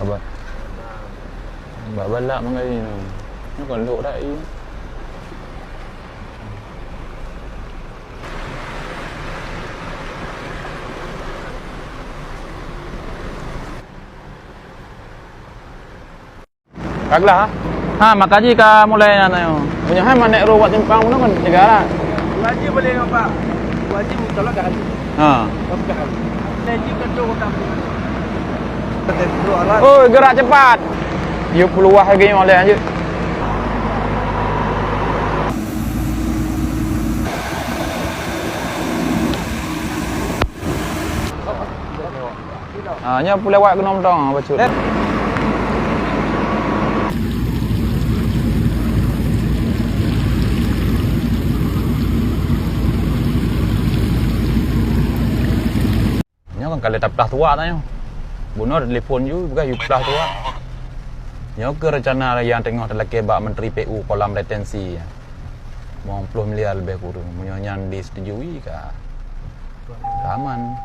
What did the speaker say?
Apa? Mbak balak mengali ni. Ni kon lok dak i. Kaglah. Ha makaji ka mulai na yo. Punya hai manek ro buat timpang mana kan negara. Gaji boleh apa? Gaji mutolak gaji. Ha. Gaji kedua kamu. Oh, gerak cepat. You peluah lagi oleh lanjut. Nya lewat ke nomdong bacut. Nya kan kalau tak pelah tua tanya. Bunuh telefon you bukan you pelah tua. Nya ke rencana yang tengah dalam kebak Menteri PU kolam retensi. 90 miliar lebih kurang. Munyo nyan disetujui ka. Aman.